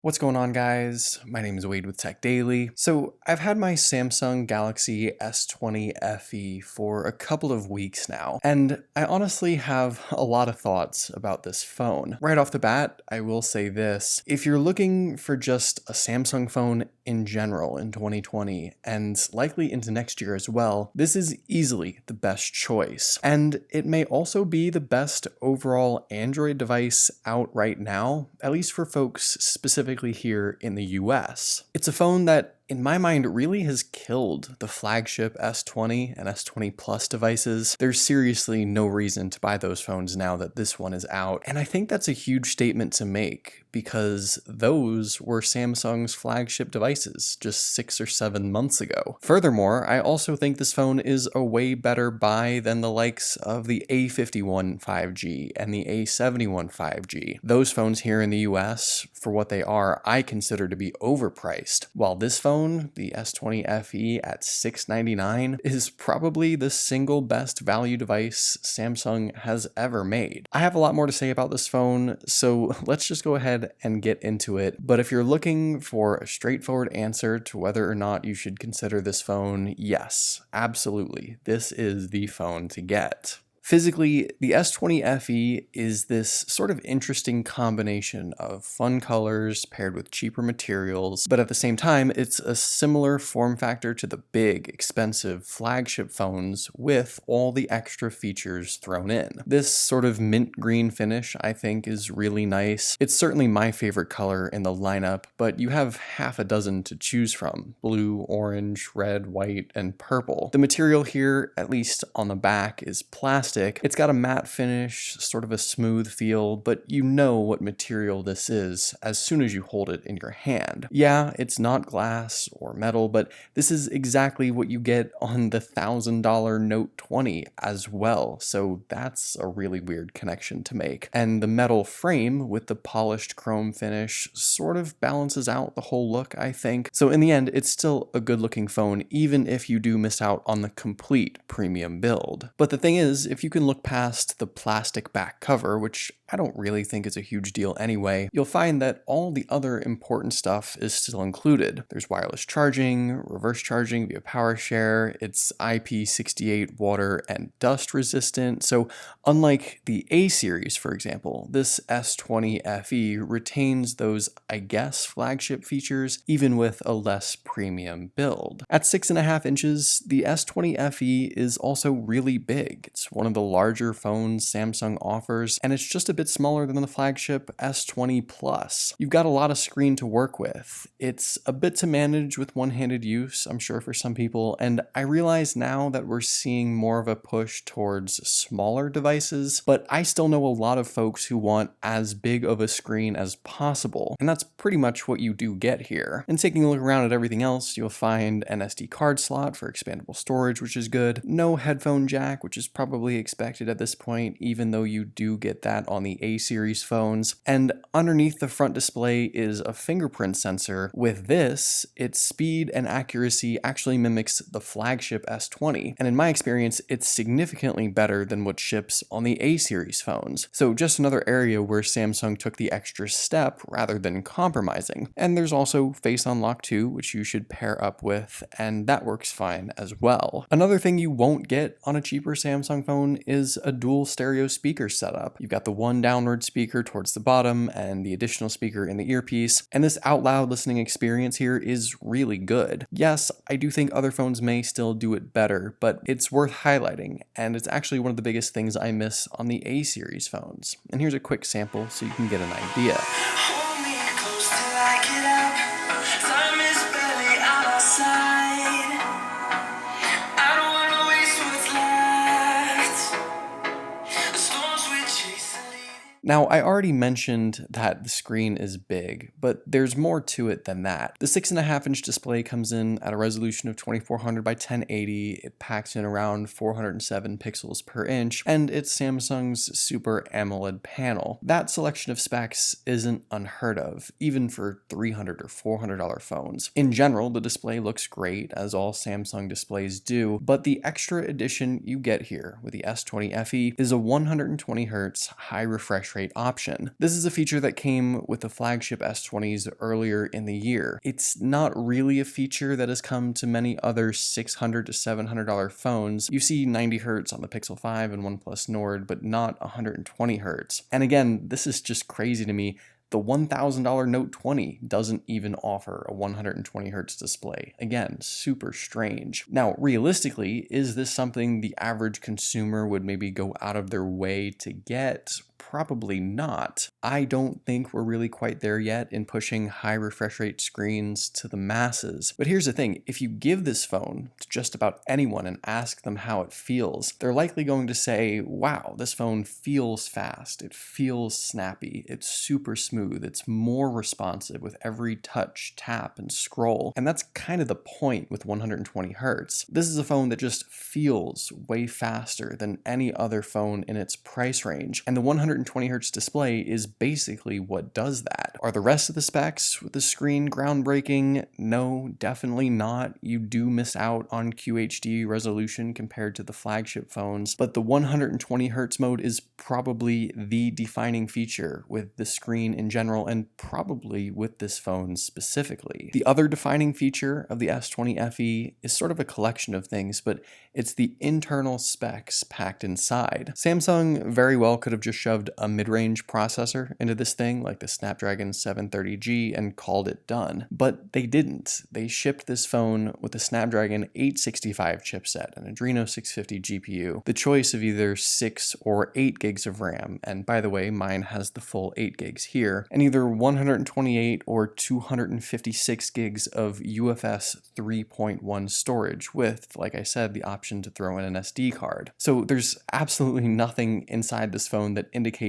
What's going on, guys? My name is Wade with TechDaily. So I've had my Samsung Galaxy S20 FE for a couple of weeks now, and I honestly have a lot of thoughts about this phone. Right off the bat, I will say this. If you're looking for just a Samsung phone in general in 2020, and likely into next year as well, this is easily the best choice. And it may also be the best overall Android device out right now, at least for folks specifically here in the US. It's a phone that, in my mind, really has killed the flagship S20 and S20 Plus devices. There's seriously no reason to buy those phones now that this one is out, and I think that's a huge statement to make because those were Samsung's flagship devices just 6 or 7 months ago. Furthermore, I also think this phone is a way better buy than the likes of the A51 5G and the A71 5G. Those phones here in the US, for what they are, I consider to be overpriced, while this phone, the S20 FE at $699, is probably the single best value device Samsung has ever made. I have a lot more to say about this phone, so let's just go ahead and get into it. But if you're looking for a straightforward answer to whether or not you should consider this phone, yes, absolutely, this is the phone to get. Physically, the S20 FE is this sort of interesting combination of fun colors paired with cheaper materials, but at the same time, it's a similar form factor to the big, expensive flagship phones with all the extra features thrown in. This sort of mint green finish, I think, is really nice. It's certainly my favorite color in the lineup, but you have half a dozen to choose from: blue, orange, red, white, and purple. The material here, at least on the back, is plastic. It's got a matte finish, sort of a smooth feel, but you know what material this is as soon as you hold it in your hand. Yeah, it's not glass or metal, but this is exactly what you get on the $1,000 Note 20 as well, so that's a really weird connection to make. And the metal frame with the polished chrome finish sort of balances out the whole look, I think. So in the end, it's still a good looking phone, even if you do miss out on the complete premium build. But the thing is, if you can look past the plastic back cover, which I don't really think is a huge deal anyway, you'll find that all the other important stuff is still included. There's wireless charging, reverse charging via power share, it's IP68 water and dust resistant, so unlike the A series, for example, this S20 FE retains those, I guess, flagship features, even with a less premium build. At 6.5 inches, the S20 FE is also really big. It's one of the larger phones Samsung offers, and it's just a bit smaller than the flagship S20 Plus. You've got a lot of screen to work with. It's a bit to manage with one-handed use, I'm sure, for some people, and I realize now that we're seeing more of a push towards smaller devices, but I still know a lot of folks who want as big of a screen as possible, and that's pretty much what you do get here. And taking a look around at everything else, you'll find an SD card slot for expandable storage, which is good, no headphone jack, which is probably expected at this point, even though you do get that on the A series phones. And underneath the front display is a fingerprint sensor. With this, its speed and accuracy actually mimics the flagship S20, and in my experience, it's significantly better than what ships on the A series phones. So just another area where Samsung took the extra step rather than compromising. And there's also Face Unlock 2, which you should pair up with, and that works fine as well. Another thing you won't get on a cheaper Samsung phone is a dual stereo speaker setup. You've got the one downward speaker towards the bottom and the additional speaker in the earpiece, and this out loud listening experience here is really good. Yes, I do think other phones may still do it better, but it's worth highlighting, and it's actually one of the biggest things I miss on the A series phones. And here's a quick sample so you can get an idea. Hold me close till I get up. Time is barely on our side. I don't wanna waste what's left. The storms we chase are leading. Now, I already mentioned that the screen is big, but there's more to it than that. The 6.5-inch display comes in at a resolution of 2400 by 1080, it packs in around 407 pixels per inch, and it's Samsung's Super AMOLED panel. That selection of specs isn't unheard of, even for $300 or $400 phones. In general, the display looks great, as all Samsung displays do, but the extra addition you get here with the S20 FE is a 120Hz high refresh rate rate option. This is a feature that came with the flagship S20s earlier in the year. It's not really a feature that has come to many other $600 to $700 phones. You see 90 Hz on the Pixel 5 and OnePlus Nord, but not 120 Hz. And again, this is just crazy to me. The $1,000 Note 20 doesn't even offer a 120 Hz display. Again, super strange. Now, realistically, is this something the average consumer would maybe go out of their way to get? Probably not. I don't think we're really quite there yet in pushing high refresh rate screens to the masses. But here's the thing, if you give this phone to just about anyone and ask them how it feels, they're likely going to say, wow, this phone feels fast, it feels snappy, it's super smooth, it's more responsive with every touch, tap, and scroll. And that's kind of the point with 120 Hz. This is a phone that just feels way faster than any other phone in its price range, and the 120 Hz display is basically what does that. Are the rest of the specs with the screen groundbreaking? No, definitely not. You do miss out on QHD resolution compared to the flagship phones, but the 120 Hz mode is probably the defining feature with the screen in general and probably with this phone specifically. The other defining feature of the S20 FE is sort of a collection of things, but it's the internal specs packed inside. Samsung very well could have just shoved a mid-range processor into this thing like the Snapdragon 730G and called it done. But they didn't. They shipped this phone with a Snapdragon 865 chipset, an Adreno 650 GPU, the choice of either 6 or 8 gigs of RAM, and by the way, mine has the full 8 gigs here, and either 128 or 256 gigs of UFS 3.1 storage with, like I said, the option to throw in an SD card. So there's absolutely nothing inside this phone that indicates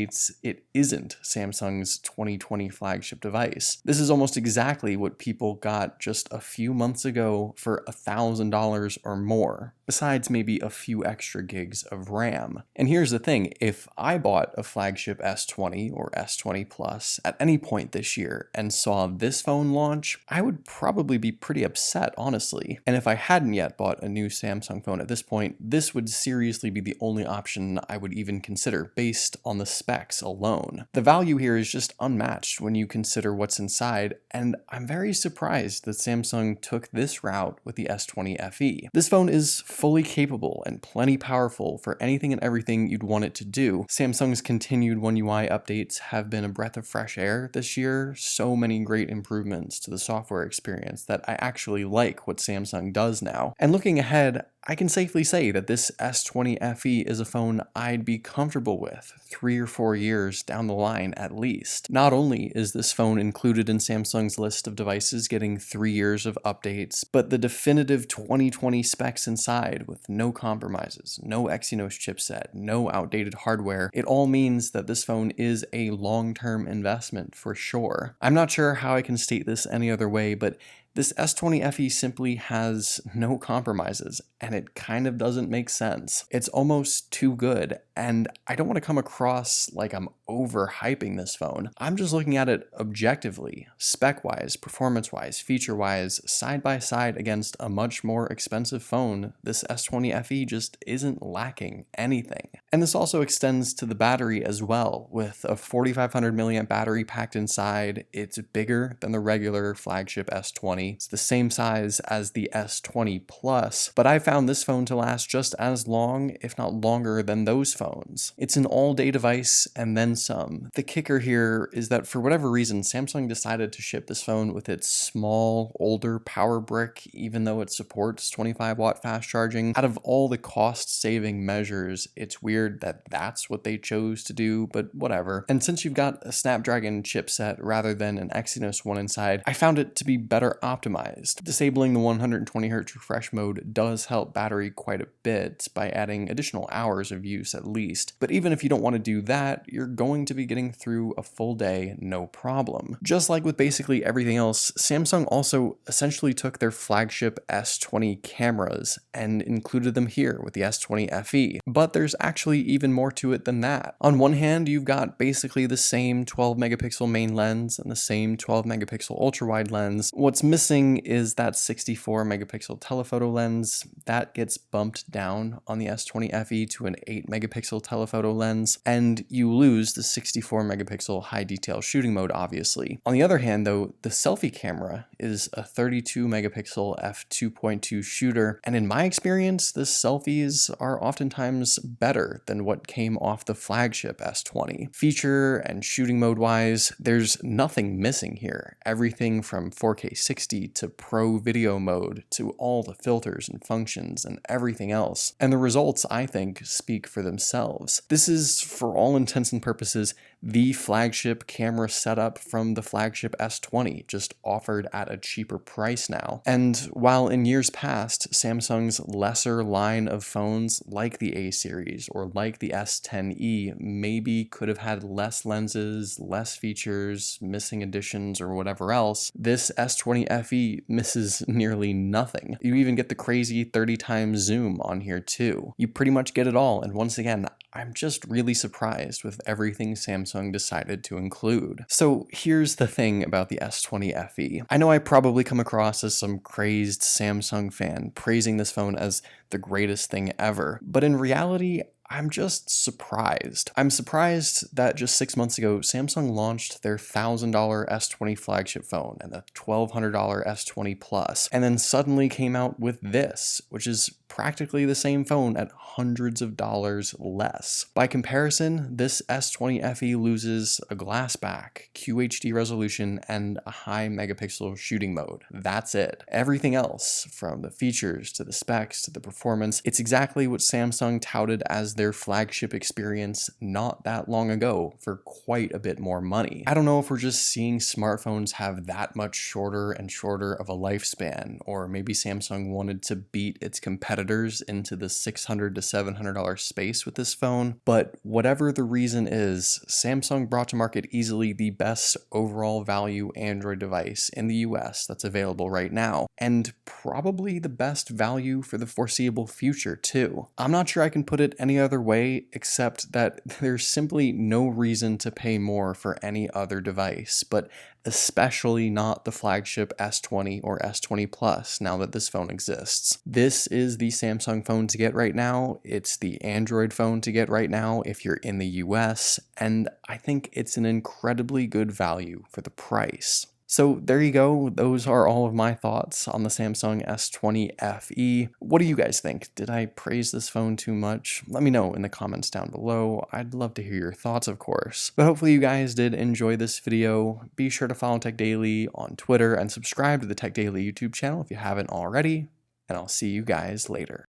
it isn't Samsung's 2020 flagship device. This is almost exactly what people got just a few months ago for $1,000 or more, besides maybe a few extra gigs of RAM. And here's the thing, if I bought a flagship S20 or S20 Plus at any point this year and saw this phone launch, I would probably be pretty upset, honestly. And if I hadn't yet bought a new Samsung phone at this point, this would seriously be the only option I would even consider based on the specs alone. The value here is just unmatched when you consider what's inside, and I'm very surprised that Samsung took this route with the S20 FE. This phone is fully capable and plenty powerful for anything and everything you'd want it to do. Samsung's continued One UI updates have been a breath of fresh air this year, so many great improvements to the software experience that I actually like what Samsung does now. And looking ahead, I can safely say that this S20 FE is a phone I'd be comfortable with 3 or 4 years down the line at least. Not only is this phone included in Samsung's list of devices getting 3 years of updates, but the definitive 2020 specs inside with no compromises, no Exynos chipset, no outdated hardware, it all means that this phone is a long-term investment for sure. I'm not sure how I can state this any other way, but this S20 FE simply has no compromises, and it kind of doesn't make sense. It's almost too good, and I don't want to come across like I'm overhyping this phone. I'm just looking at it objectively, spec-wise, performance-wise, feature-wise, side by side against a much more expensive phone. This S20 FE just isn't lacking anything. And this also extends to the battery as well. With a 4500 milliamp battery packed inside, it's bigger than the regular flagship S20. It's the same size as the S20 Plus, but I found this phone to last just as long, if not longer, than those phones. It's an all-day device and then some. The kicker here is that for whatever reason, Samsung decided to ship this phone with its small, older power brick, even though it supports 25-watt fast charging. Out of all the cost-saving measures, it's weird that that's what they chose to do, but whatever. And since you've got a Snapdragon chipset rather than an Exynos one inside, I found it to be better optimized. Disabling the 120 Hz refresh mode does help battery quite a bit by adding additional hours of use at least, but even if you don't want to do that, you're going to be getting through a full day no problem. Just like with basically everything else, Samsung also essentially took their flagship S20 cameras and included them here with the S20 FE, but there's actually even more to it than that. On one hand, you've got basically the same 12 megapixel main lens and the same 12 megapixel ultra wide lens. What's missing missing is that 64 megapixel telephoto lens. That gets bumped down on the S20 FE to an 8 megapixel telephoto lens, and you lose the 64 megapixel high detail shooting mode, obviously. On the other hand, though, the selfie camera is a 32 megapixel f2.2 shooter, and in my experience, the selfies are oftentimes better than what came off the flagship S20. Feature and shooting mode wise, there's nothing missing here. Everything from 4K 60 to pro video mode to all the filters and functions and everything else. And the results, I think, speak for themselves. This is, for all intents and purposes, the flagship camera setup from the flagship S20, just offered at a cheaper price now. And while in years past, Samsung's lesser line of phones like the A series or like the S10e maybe could have had less lenses, less features, missing additions, or whatever else, this S20 FE misses nearly nothing. You even get the crazy 30 times zoom on here too. You pretty much get it all, and once again, I'm just really surprised with everything Samsung decided to include. So here's the thing about the S20 FE. I know I probably come across as some crazed Samsung fan praising this phone as the greatest thing ever, but in reality, I'm just surprised. I'm surprised that just 6 months ago, Samsung launched their $1,000 S20 flagship phone and the $1,200 S20 Plus, and then suddenly came out with this, which is practically the same phone at hundreds of dollars less. By comparison, this S20 FE loses a glass back, QHD resolution, and a high megapixel shooting mode. That's it. Everything else, from the features to the specs to the performance, it's exactly what Samsung touted as their flagship experience not that long ago for quite a bit more money. I don't know if we're just seeing smartphones have that much shorter and shorter of a lifespan, or maybe Samsung wanted to beat its competitors into the $600 to $700 space with this phone, but whatever the reason is, Samsung brought to market easily the best overall value Android device in the US that's available right now, and probably the best value for the foreseeable future too. I'm not sure I can put it any other way except that there's simply no reason to pay more for any other device, but especially not the flagship S20 or S20 Plus now that this phone exists. This is the Samsung phone to get right now. It's the Android phone to get right now if you're in the US, and I think it's an incredibly good value for the price. So there you go, those are all of my thoughts on the Samsung S20 FE. What do you guys think? Did I praise this phone too much? Let me know in the comments down below. I'd love to hear your thoughts, of course. But hopefully you guys did enjoy this video. Be sure to follow TechDaily on Twitter and subscribe to the TechDaily YouTube channel if you haven't already, and I'll see you guys later.